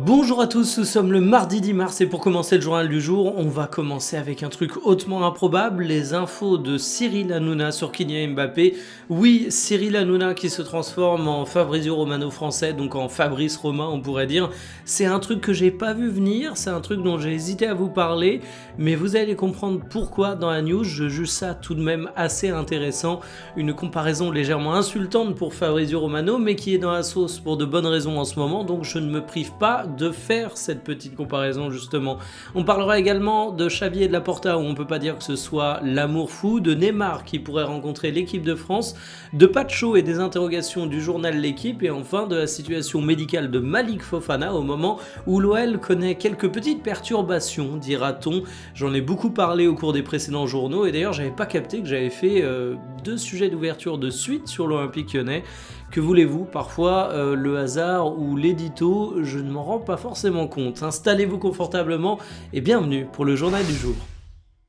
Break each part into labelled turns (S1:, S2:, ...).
S1: Bonjour à tous, nous sommes le mardi 10 mars et pour commencer le journal du jour, on va commencer avec un truc hautement improbable, les infos de Cyril Hanouna sur Kylian Mbappé. Oui, Cyril Hanouna qui se transforme en Fabrizio Romano français, donc en Fabrice Romain on pourrait dire. C'est un truc que j'ai pas vu venir, c'est un truc dont j'ai hésité à vous parler, mais vous allez comprendre pourquoi dans la news. Je juge ça tout de même assez intéressant, une comparaison légèrement insultante pour Fabrizio Romano, mais qui est dans la sauce pour de bonnes raisons en ce moment, donc je ne me prive pas de faire cette petite comparaison justement. On parlera également de Xavi et de Laporta où on peut pas dire que ce soit l'amour fou, de Neymar qui pourrait rencontrer l'équipe de France, de Pacho et des interrogations du journal L'équipe et enfin de la situation médicale de Malik Fofana au moment où l'OL connaît quelques petites perturbations, dira-t-on. J'en ai beaucoup parlé au cours des précédents journaux et d'ailleurs j'avais pas capté que j'avais fait deux sujets d'ouverture de suite sur l'Olympique Lyonnais. Que voulez-vous, parfois le hasard ou l'édito, je ne m'en rends pas forcément compte. Installez-vous confortablement et bienvenue pour le journal du jour.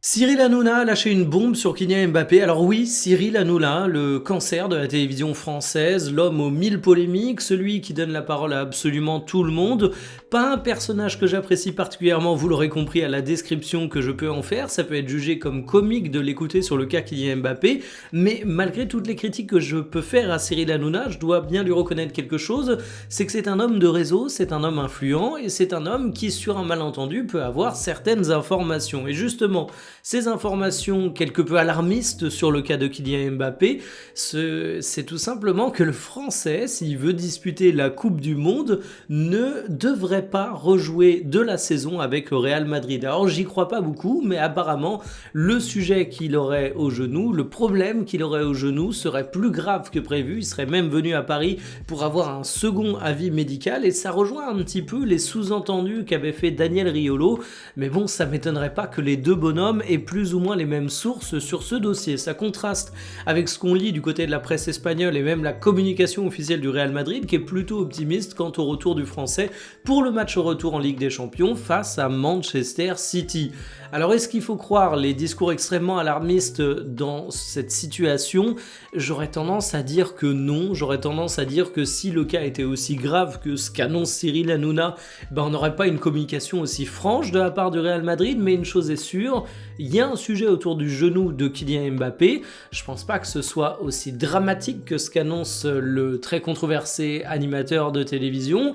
S1: Cyril Hanouna a lâché une bombe sur Kylian Mbappé. Alors oui, Cyril Hanouna, le cancer de la télévision française, l'homme aux mille polémiques, celui qui donne la parole à absolument tout le monde. Pas un personnage que j'apprécie particulièrement, vous l'aurez compris à la description que je peux en faire. Ça peut être jugé comme comique de l'écouter sur le cas Kylian Mbappé. Mais malgré toutes les critiques que je peux faire à Cyril Hanouna, je dois bien lui reconnaître quelque chose. C'est que c'est un homme de réseau, c'est un homme influent et c'est un homme qui, sur un malentendu, peut avoir certaines informations. Et justement, ces informations quelque peu alarmistes sur le cas de Kylian Mbappé, c'est tout simplement que le Français, s'il veut disputer la Coupe du Monde, ne devrait pas rejouer de la saison avec le Real Madrid. Alors j'y crois pas beaucoup, mais apparemment le sujet qu'il aurait au genou, le problème qu'il aurait au genou serait plus grave que prévu. Il serait même venu à Paris pour avoir un second avis médical et ça rejoint un petit peu les sous-entendus qu'avait fait Daniel Riolo. Mais bon, ça m'étonnerait pas que les deux bonhommes aient plus ou moins les mêmes sources sur ce dossier. Ça contraste avec ce qu'on lit du côté de la presse espagnole et même la communication officielle du Real Madrid qui est plutôt optimiste quant au retour du Français pour le match retour en Ligue des Champions face à Manchester City. Alors est-ce qu'il faut croire les discours extrêmement alarmistes dans cette situation? J'aurais tendance à dire que non, j'aurais tendance à dire que si le cas était aussi grave que ce qu'annonce Cyril Hanouna, on n'aurait pas une communication aussi franche de la part du Real Madrid, mais une chose est sûre, il y a un sujet autour du genou de Kylian Mbappé. Je pense pas que ce soit aussi dramatique que ce qu'annonce le très controversé animateur de télévision.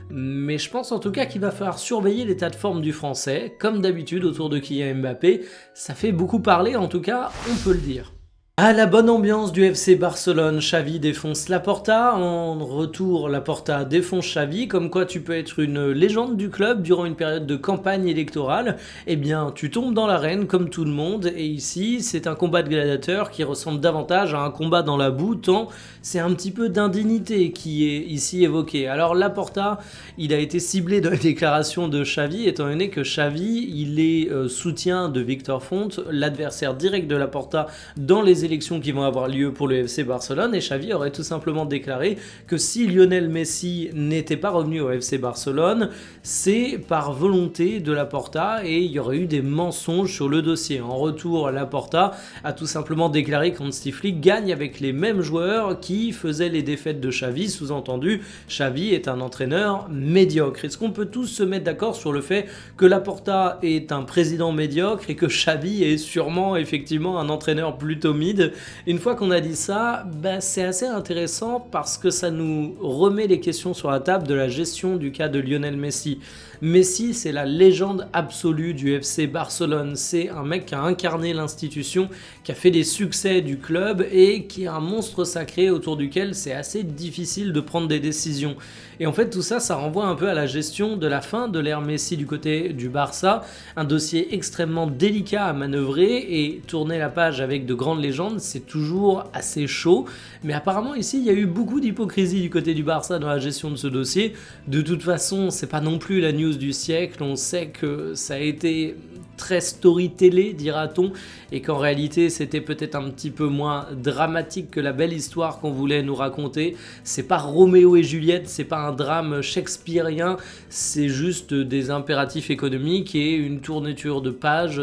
S1: Mais je pense en tout cas qu'il va falloir surveiller l'état de forme du Français. Comme d'habitude autour de Kylian Mbappé, ça fait beaucoup parler, en tout cas on peut le dire. À la bonne ambiance du FC Barcelone, Xavi défonce Laporta. En retour, Laporta défonce Xavi. Comme quoi tu peux être une légende du club durant une période de campagne électorale. Eh bien, tu tombes dans l'arène comme tout le monde. Et ici, c'est un combat de gladiateurs qui ressemble davantage à un combat dans la boue, tant c'est un petit peu d'indignité qui est ici évoqué. Alors Laporta, il a été ciblé dans les déclarations de Xavi, étant donné que Xavi, il est soutien de Victor Font, l'adversaire direct de Laporta dans les élections qui vont avoir lieu pour le FC Barcelone, et Xavi aurait tout simplement déclaré que si Lionel Messi n'était pas revenu au FC Barcelone, c'est par volonté de Laporta et il y aurait eu des mensonges sur le dossier. En retour, Laporta a tout simplement déclaré qu'Hansi Flick gagne avec les mêmes joueurs qui faisaient les défaites de Xavi, sous-entendu, Xavi est un entraîneur médiocre. Est-ce qu'on peut tous se mettre d'accord sur le fait que Laporta est un président médiocre et que Xavi est sûrement effectivement un entraîneur plutôt mid? Une fois qu'on a dit ça, c'est assez intéressant parce que ça nous remet les questions sur la table de la gestion du cas de Lionel Messi. Messi, c'est la légende absolue du FC Barcelone. C'est un mec qui a incarné l'institution, qui a fait des succès du club et qui est un monstre sacré autour duquel c'est assez difficile de prendre des décisions. Et en fait, tout ça, ça renvoie un peu à la gestion de la fin de l'ère Messi du côté du Barça. Un dossier extrêmement délicat à manœuvrer et tourner la page avec de grandes légendes, c'est toujours assez chaud. Mais apparemment, ici, il y a eu beaucoup d'hypocrisie du côté du Barça dans la gestion de ce dossier. De toute façon, c'est pas non plus la news du siècle. On sait que ça a été très storytellé, dira-t-on, et qu'en réalité c'était peut-être un petit peu moins dramatique que la belle histoire qu'on voulait nous raconter. C'est pas Roméo et Juliette, c'est pas un drame shakespearien, c'est juste des impératifs économiques et une tournure de page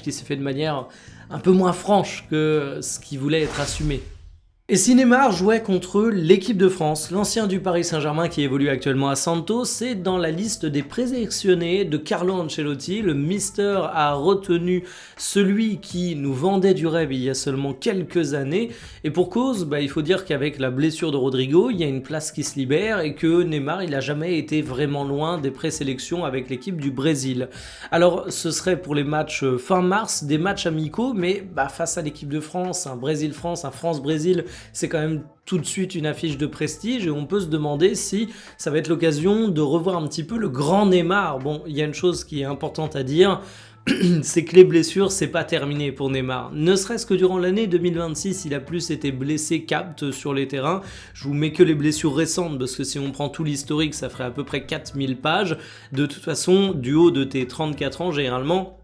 S1: qui s'est fait de manière un peu moins franche que ce qui voulait être assumé. Et si Neymar jouait contre l'équipe de France, l'ancien du Paris Saint-Germain qui évolue actuellement à Santos, c'est dans la liste des présélectionnés de Carlo Ancelotti. Le Mister a retenu celui qui nous vendait du rêve il y a seulement quelques années. Et pour cause, il faut dire qu'avec la blessure de Rodrigo, il y a une place qui se libère et que Neymar, il n'a jamais été vraiment loin des présélections avec l'équipe du Brésil. Alors, ce serait pour les matchs fin mars, des matchs amicaux, mais face à l'équipe de France, un Brésil-France, un France-Brésil, c'est quand même tout de suite une affiche de prestige et on peut se demander si ça va être l'occasion de revoir un petit peu le grand Neymar. Bon, il y a une chose qui est importante à dire, c'est que les blessures, c'est pas terminé pour Neymar. Ne serait-ce que durant l'année 2026, il a plus été blessé qu'apte sur les terrains. Je vous mets que les blessures récentes, parce que si on prend tout l'historique, ça ferait à peu près 4000 pages. De toute façon, du haut de tes 34 ans, généralement,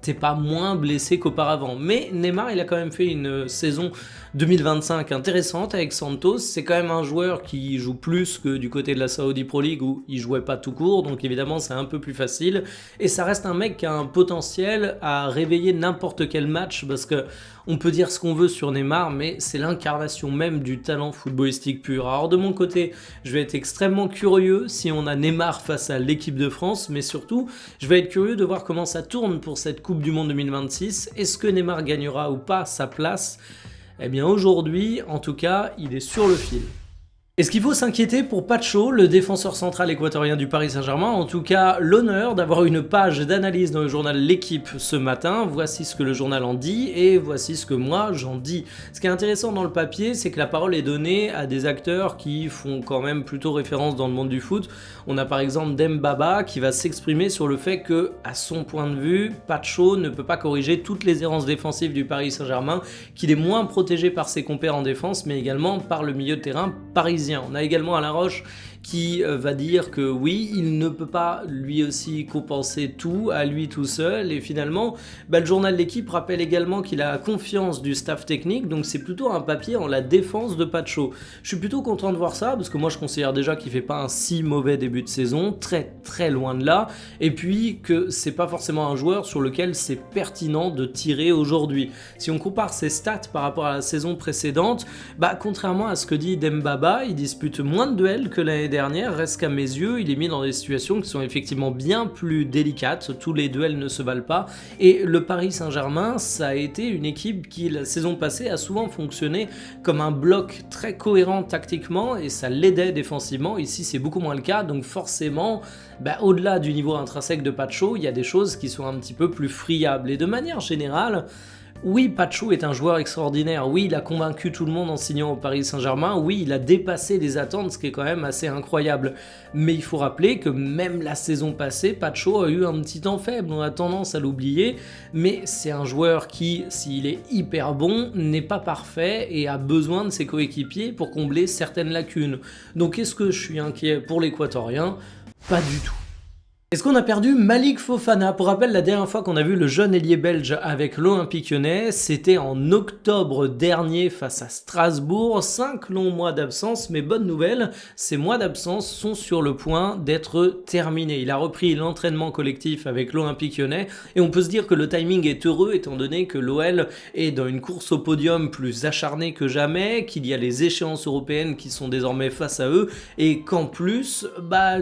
S1: t'es pas moins blessé qu'auparavant. Mais Neymar, il a quand même fait une saison 2025 intéressante avec Santos. C'est quand même un joueur qui joue plus que du côté de la Saudi Pro League où il jouait pas tout court, donc évidemment c'est un peu plus facile. Et ça reste un mec qui a un potentiel à réveiller n'importe quel match, parce que on peut dire ce qu'on veut sur Neymar, mais c'est l'incarnation même du talent footballistique pur. Alors de mon côté, je vais être extrêmement curieux si on a Neymar face à l'équipe de France, mais surtout, je vais être curieux de voir comment ça tourne pour cette Coupe du Monde 2026. Est-ce que Neymar gagnera ou pas sa place ? Eh bien aujourd'hui, en tout cas, il est sur le fil. Est-ce qu'il faut s'inquiéter pour Pacho, le défenseur central équatorien du Paris Saint-Germain? En tout cas, l'honneur d'avoir une page d'analyse dans le journal L'Équipe ce matin. Voici ce que le journal en dit et voici ce que moi j'en dis. Ce qui est intéressant dans le papier, c'est que la parole est donnée à des acteurs qui font quand même plutôt référence dans le monde du foot. On a par exemple Dembaba qui va s'exprimer sur le fait que, à son point de vue, Pacho ne peut pas corriger toutes les errances défensives du Paris Saint-Germain, qu'il est moins protégé par ses compères en défense, mais également par le milieu de terrain parisien. On a également Alain Roche qui va dire que oui, il ne peut pas lui aussi compenser tout à lui tout seul, et finalement le journal L'Équipe rappelle également qu'il a confiance du staff technique, donc c'est plutôt un papier en la défense de Pacho. Je suis plutôt content de voir ça, parce que moi je considère déjà qu'il fait pas un si mauvais début de saison, très très loin de là, et puis que c'est pas forcément un joueur sur lequel c'est pertinent de tirer aujourd'hui. Si on compare ses stats par rapport à la saison précédente, contrairement à ce que dit Dembaba, il dispute moins de duels que l'année dernière, reste qu'à mes yeux, il est mis dans des situations qui sont effectivement bien plus délicates, tous les duels ne se valent pas, et le Paris Saint-Germain, ça a été une équipe qui, la saison passée, a souvent fonctionné comme un bloc très cohérent tactiquement, et ça l'aidait défensivement. Ici, c'est beaucoup moins le cas, donc forcément, au-delà du niveau intrinsèque de Pacho, il y a des choses qui sont un petit peu plus friables, et de manière générale, oui, Pacho est un joueur extraordinaire, oui, il a convaincu tout le monde en signant au Paris Saint-Germain, oui, il a dépassé les attentes, ce qui est quand même assez incroyable. Mais il faut rappeler que même la saison passée, Pacho a eu un petit temps faible, on a tendance à l'oublier, mais c'est un joueur qui, s'il est hyper bon, n'est pas parfait et a besoin de ses coéquipiers pour combler certaines lacunes. Donc est-ce que je suis inquiet pour l'Équatorien? Pas du tout. Est-ce qu'on a perdu Malik Fofana? Pour rappel, la dernière fois qu'on a vu le jeune ailier belge avec l'Olympique Lyonnais, c'était en octobre dernier face à Strasbourg. 5 longs mois d'absence, mais bonne nouvelle, ces mois d'absence sont sur le point d'être terminés. Il a repris l'entraînement collectif avec l'Olympique Lyonnais et on peut se dire que le timing est heureux étant donné que l'OL est dans une course au podium plus acharnée que jamais, qu'il y a les échéances européennes qui sont désormais face à eux et qu'en plus,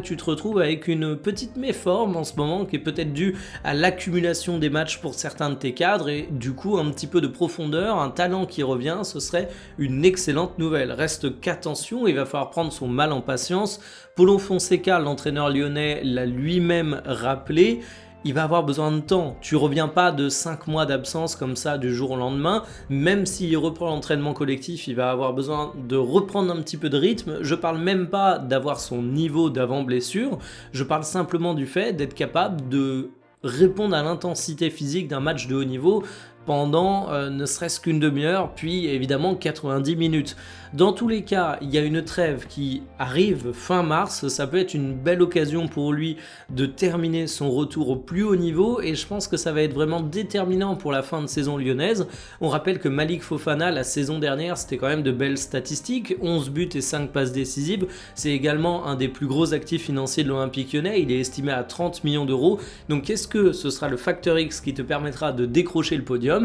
S1: tu te retrouves avec une petite méforme en ce moment qui est peut-être due à l'accumulation des matchs pour certains de tes cadres et du coup un petit peu de profondeur, un talent qui revient, ce serait une excellente nouvelle. Reste qu'attention, il va falloir prendre son mal en patience. Paulo Fonseca, l'entraîneur lyonnais, l'a lui-même rappelé. Il va avoir besoin de temps. Tu reviens pas de 5 mois d'absence comme ça du jour au lendemain. Même s'il reprend l'entraînement collectif, il va avoir besoin de reprendre un petit peu de rythme. Je parle même pas d'avoir son niveau d'avant blessure. Je parle simplement du fait d'être capable de répondre à l'intensité physique d'un match de haut niveau pendant ne serait-ce qu'une demi-heure, puis évidemment 90 minutes. Dans tous les cas, il y a une trêve qui arrive fin mars, ça peut être une belle occasion pour lui de terminer son retour au plus haut niveau et je pense que ça va être vraiment déterminant pour la fin de saison lyonnaise. On rappelle que Malik Fofana, la saison dernière, c'était quand même de belles statistiques, 11 buts et 5 passes décisives, c'est également un des plus gros actifs financiers de l'Olympique Lyonnais, il est estimé à 30 millions d'euros, donc est-ce que ce sera le facteur X qui te permettra de décrocher le podium?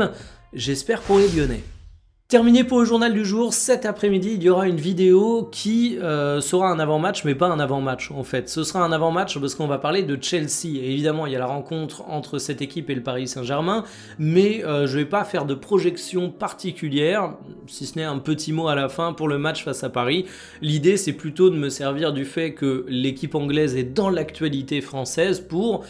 S1: J'espère pour les Lyonnais. Terminé pour le journal du jour, cet après-midi il y aura une vidéo qui sera un avant-match mais pas un avant-match en fait. Ce sera un avant-match parce qu'on va parler de Chelsea. Et évidemment il y a la rencontre entre cette équipe et le Paris Saint-Germain, mais je vais pas faire de projection particulière, si ce n'est un petit mot à la fin pour le match face à Paris. L'idée c'est plutôt de me servir du fait que l'équipe anglaise est dans l'actualité française pour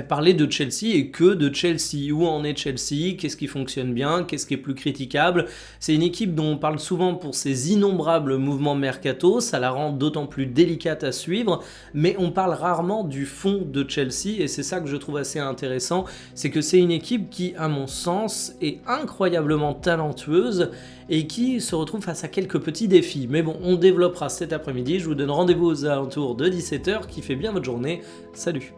S1: parler de Chelsea et que de Chelsea. Où en est Chelsea? Qu'est-ce qui fonctionne bien? Qu'est-ce qui est plus critiquable? C'est une équipe dont on parle souvent pour ses innombrables mouvements mercato, ça la rend d'autant plus délicate à suivre, mais on parle rarement du fond de Chelsea et c'est ça que je trouve assez intéressant, c'est que c'est une équipe qui, à mon sens, est incroyablement talentueuse et qui se retrouve face à quelques petits défis. Mais bon, on développera cet après-midi, je vous donne rendez-vous aux alentours de 17 h, qui fait bien votre journée, salut!